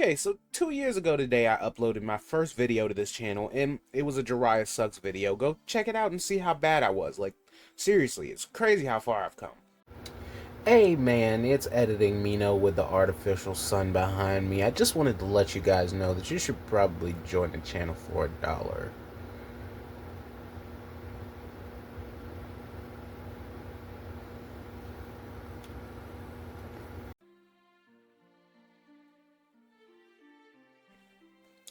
Okay, so 2 years ago today I uploaded my first video to this channel, and it was a Jiraiya Sucks video. Go check it out and see how bad I was. Like, seriously, it's crazy how far I've come. Hey man, it's Editing Mino with the artificial sun behind me. I just wanted to let you guys know that you should probably join the channel for $1.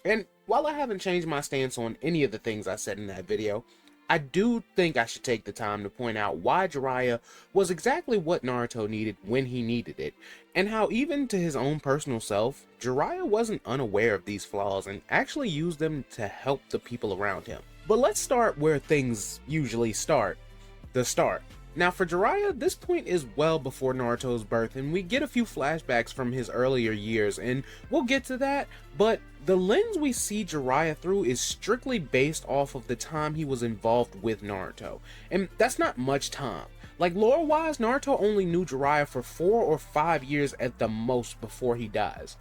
And while I haven't changed my stance on any of the things I said in that video, I do think I should take the time to point out why Jiraiya was exactly what Naruto needed when he needed it, and how even to his own personal self, Jiraiya wasn't unaware of these flaws and actually used them to help the people around him. But let's start where things usually start, the start. Now for Jiraiya, this point is well before Naruto's birth, and we get a few flashbacks from his earlier years, and we'll get to that, but the lens we see Jiraiya through is strictly based off of the time he was involved with Naruto, and that's not much time. Like lore-wise, Naruto only knew Jiraiya for 4 or 5 years at the most before he dies.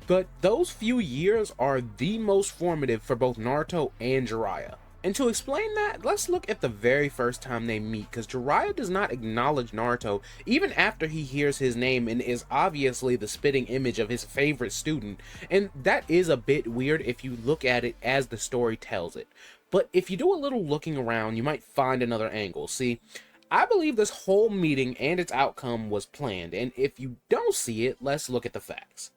But those few years are the most formative for both Naruto and Jiraiya. And to explain that, let's look at the very first time they meet, because Jiraiya does not acknowledge Naruto even after he hears his name and is obviously the spitting image of his favorite student, and that is a bit weird if you look at it as the story tells it. But if you do a little looking around, you might find another angle. See, I believe this whole meeting and its outcome was planned, and if you don't see it, let's look at the facts.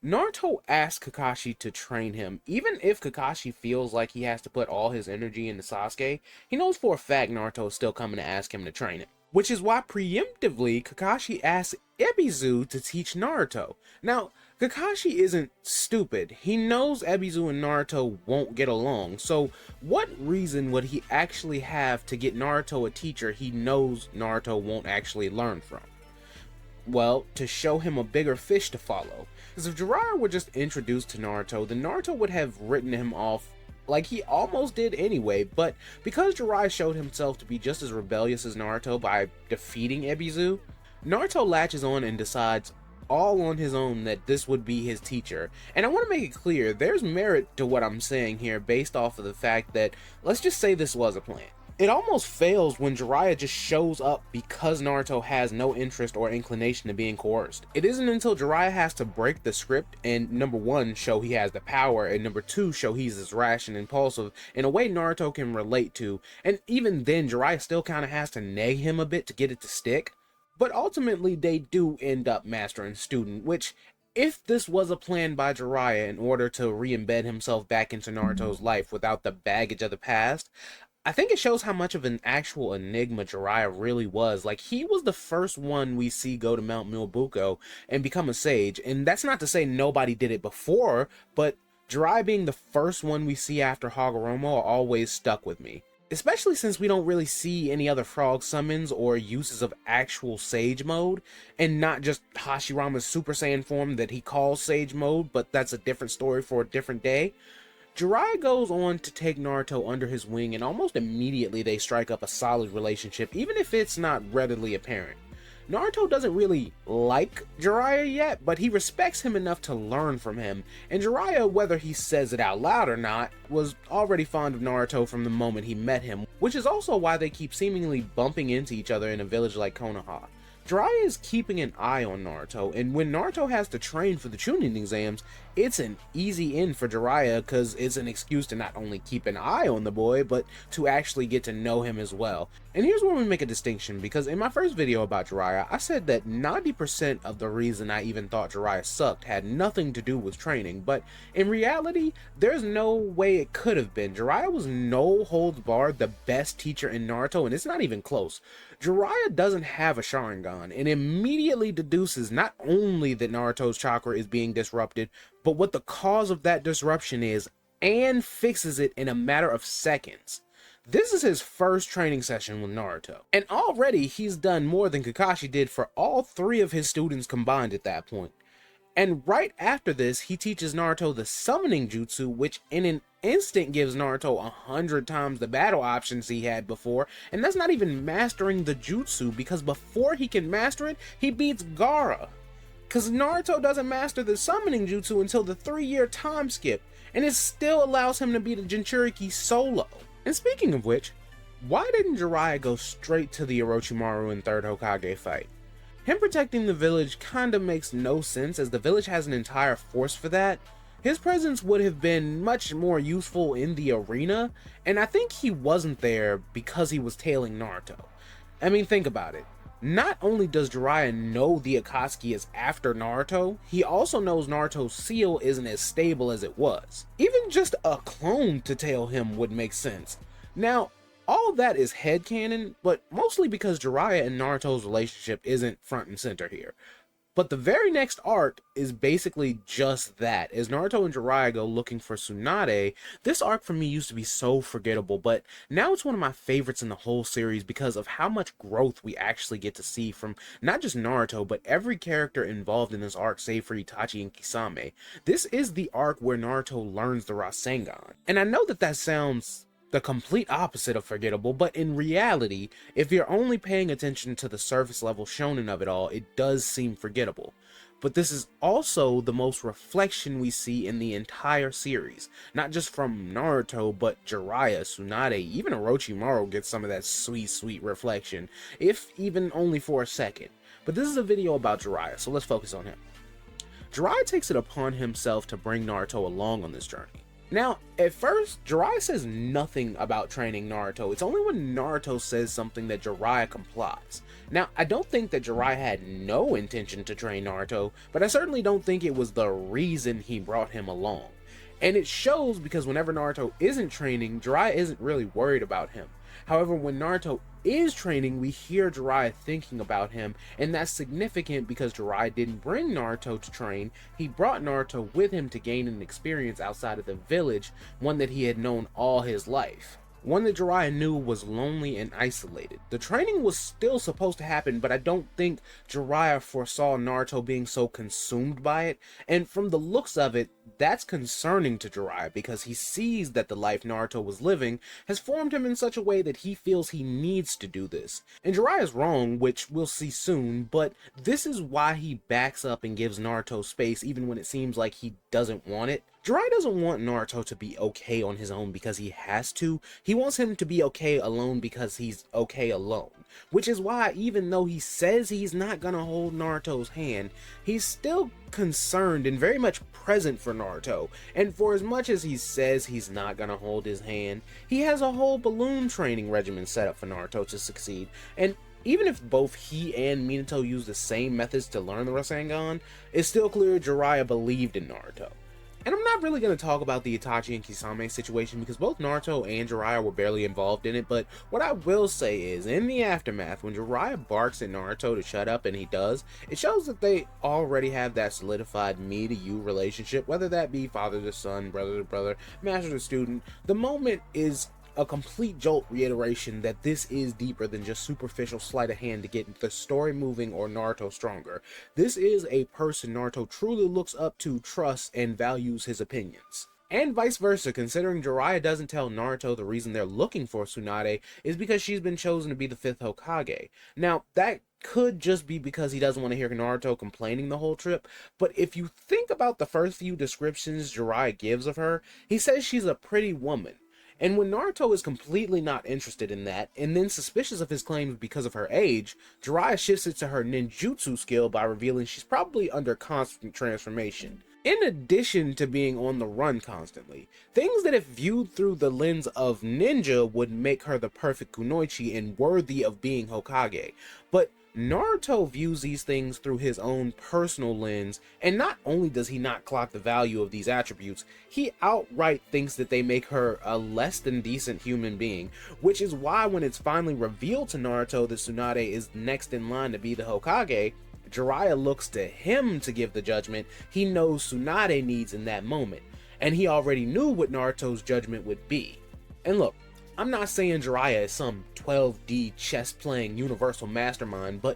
Naruto asks Kakashi to train him. Even if Kakashi feels like he has to put all his energy into Sasuke, he knows for a fact Naruto is still coming to ask him to train him. Which is why preemptively Kakashi asks Ebisu to teach Naruto. Now, Kakashi isn't stupid. He knows Ebisu and Naruto won't get along, so what reason would he actually have to get Naruto a teacher he knows Naruto won't actually learn from? Well, to show him a bigger fish to follow. Because if Jiraiya were just introduced to Naruto, then Naruto would have written him off like he almost did anyway, but because Jiraiya showed himself to be just as rebellious as Naruto by defeating Ebisu, Naruto latches on and decides all on his own that this would be his teacher. And I want to make it clear, there's merit to what I'm saying here based off of the fact that, let's just say this was a plan. It almost fails when Jiraiya just shows up because Naruto has no interest or inclination to being coerced. It isn't until Jiraiya has to break the script and number one, show he has the power, and number two, show he's as rash and impulsive in a way Naruto can relate to, and even then Jiraiya still kind of has to nag him a bit to get it to stick. But ultimately they do end up mastering student, which if this was a plan by Jiraiya in order to re-embed himself back into Naruto's life without the baggage of the past, I think it shows how much of an actual enigma Jiraiya really was. Like, he was the first one we see go to Mount Milbuko and become a sage, and that's not to say nobody did it before, but Jiraiya being the first one we see after Hagoromo always stuck with me. Especially since we don't really see any other frog summons or uses of actual Sage mode, and not just Hashirama's Super Saiyan form that he calls Sage mode, but that's a different story for a different day. Jiraiya goes on to take Naruto under his wing, and almost immediately they strike up a solid relationship, even if it's not readily apparent. Naruto doesn't really like Jiraiya yet, but he respects him enough to learn from him, and Jiraiya, whether he says it out loud or not, was already fond of Naruto from the moment he met him, which is also why they keep seemingly bumping into each other in a village like Konoha. Jiraiya is keeping an eye on Naruto, and when Naruto has to train for the Chunin exams, it's an easy in for Jiraiya because it's an excuse to not only keep an eye on the boy, but to actually get to know him as well. And here's where we make a distinction, because in my first video about Jiraiya, I said that 90% of the reason I even thought Jiraiya sucked had nothing to do with training, but in reality, there's no way it could have been. Jiraiya was no holds barred the best teacher in Naruto, and it's not even close. Jiraiya doesn't have a Sharingan, and immediately deduces not only that Naruto's chakra is being disrupted, but what the cause of that disruption is, and fixes it in a matter of seconds. This is his first training session with Naruto, and already he's done more than Kakashi did for all 3 of his students combined at that point. And right after this, he teaches Naruto the summoning jutsu, which in an instant gives Naruto 100 times the battle options he had before, and that's not even mastering the jutsu, because before he can master it, he beats Gaara. Cause Naruto doesn't master the summoning jutsu until the 3-year time skip, and it still allows him to beat a Jinchuriki solo. And speaking of which, why didn't Jiraiya go straight to the Orochimaru and 3rd Hokage fight? Him protecting the village kinda makes no sense, as the village has an entire force for that. His presence would have been much more useful in the arena, and I think he wasn't there because he was tailing Naruto. I mean, think about it. Not only does Jiraiya know the Akatsuki is after Naruto, he also knows Naruto's seal isn't as stable as it was. Even just a clone to tail him would make sense. Now, all that is headcanon, but mostly because Jiraiya and Naruto's relationship isn't front and center here. But the very next arc is basically just that. As Naruto and Jiraiya go looking for Tsunade, this arc for me used to be so forgettable, but now it's one of my favorites in the whole series because of how much growth we actually get to see from not just Naruto, but every character involved in this arc save for Itachi and Kisame. This is the arc where Naruto learns the Rasengan. And I know that sounds the complete opposite of forgettable, but in reality, if you're only paying attention to the surface level shonen of it all, it does seem forgettable. But this is also the most reflection we see in the entire series, not just from Naruto, but Jiraiya, Tsunade, even Orochimaru gets some of that sweet reflection, if even only for a second. But this is a video about Jiraiya, so let's focus on him. Jiraiya takes it upon himself to bring Naruto along on this journey. Now, at first, Jiraiya says nothing about training Naruto. It's only when Naruto says something that Jiraiya complies. Now, I don't think that Jiraiya had no intention to train Naruto, but I certainly don't think it was the reason he brought him along. And it shows because whenever Naruto isn't training, Jiraiya isn't really worried about him. However, when Naruto is training, we hear Jiraiya thinking about him, and that's significant because Jiraiya didn't bring Naruto to train. He brought Naruto with him to gain an experience outside of the village, one that he had known all his life. One that Jiraiya knew was lonely and isolated. The training was still supposed to happen, but I don't think Jiraiya foresaw Naruto being so consumed by it, and from the looks of it, that's concerning to Jiraiya because he sees that the life Naruto was living has formed him in such a way that he feels he needs to do this. And Jiraiya's wrong, which we'll see soon, but this is why he backs up and gives Naruto space even when it seems like he doesn't want it. Jiraiya doesn't want Naruto to be okay on his own because he has to. He wants him to be okay alone because he's okay alone. Which is why, even though he says he's not gonna hold Naruto's hand, he's still concerned and very much present for Naruto. And for as much as he says he's not gonna hold his hand, he has a whole balloon training regimen set up for Naruto to succeed. And even if both he and Minato use the same methods to learn the Rasengan, it's still clear Jiraiya believed in Naruto. And I'm not really going to talk about the Itachi and Kisame situation because both Naruto and Jiraiya were barely involved in it, but what I will say is, in the aftermath, when Jiraiya barks at Naruto to shut up and he does, it shows that they already have that solidified me to you relationship, whether that be father to son, brother to brother, master to student. The moment is a complete jolt reiteration that this is deeper than just superficial sleight of hand to get the story moving or Naruto stronger. This is a person Naruto truly looks up to, trusts, and values his opinions. And vice versa, considering Jiraiya doesn't tell Naruto the reason they're looking for Tsunade is because she's been chosen to be the 5th Hokage. Now, that could just be because he doesn't want to hear Naruto complaining the whole trip, but if you think about the first few descriptions Jiraiya gives of her, he says she's a pretty woman. And when Naruto is completely not interested in that, and then suspicious of his claims because of her age, Jiraiya shifts it to her ninjutsu skill by revealing she's probably under constant transformation. In addition to being on the run constantly, things that if viewed through the lens of ninja would make her the perfect kunoichi and worthy of being Hokage. But Naruto views these things through his own personal lens, and not only does he not clock the value of these attributes, he outright thinks that they make her a less than decent human being, which is why when it's finally revealed to Naruto that Tsunade is next in line to be the Hokage, Jiraiya looks to him to give the judgment he knows Tsunade needs in that moment, and he already knew what Naruto's judgment would be. And look, I'm not saying Jiraiya is some 12D chess-playing universal mastermind, but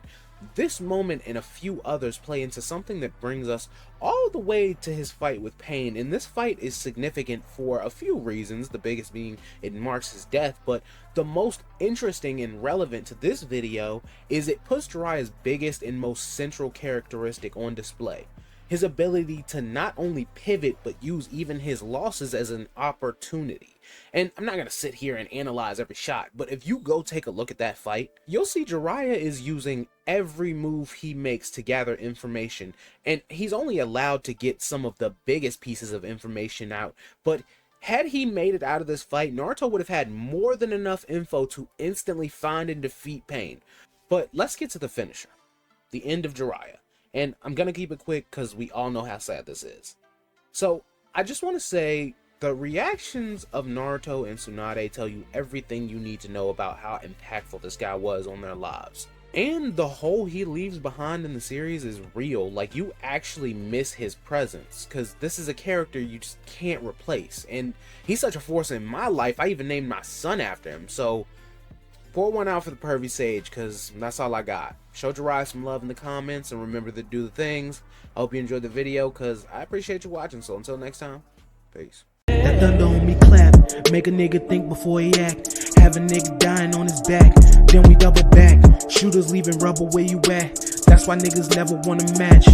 This moment and a few others play into something that brings us all the way to his fight with Pain, and this fight is significant for a few reasons, the biggest being it marks his death, but the most interesting and relevant to this video is it puts Jiraiya's biggest and most central characteristic on display. His ability to not only pivot but use even his losses as an opportunity. And I'm not going to sit here and analyze every shot, but if you go take a look at that fight, you'll see Jiraiya is using every move he makes to gather information, and he's only allowed to get some of the biggest pieces of information out, but had he made it out of this fight, Naruto would have had more than enough info to instantly find and defeat Pain. But let's get to the finisher, the end of Jiraiya. And I'm going to keep it quick because we all know how sad this is. So I just want to say the reactions of Naruto and Tsunade tell you everything you need to know about how impactful this guy was on their lives. And the hole he leaves behind in the series is real. Like, you actually miss his presence because this is a character you just can't replace. And he's such a force in my life, I even named my son after him. So pour one out for the pervy sage, because that's all I got. Show Jiraiya some love in the comments, and remember to do the things. I hope you enjoyed the video, because I appreciate you watching. So until next time, peace. That thunder on me clap, make a nigga think before he act. Have a nigga dying on his back, then we double back. Shooters leaving rubber where you at. That's why niggas never wanna match.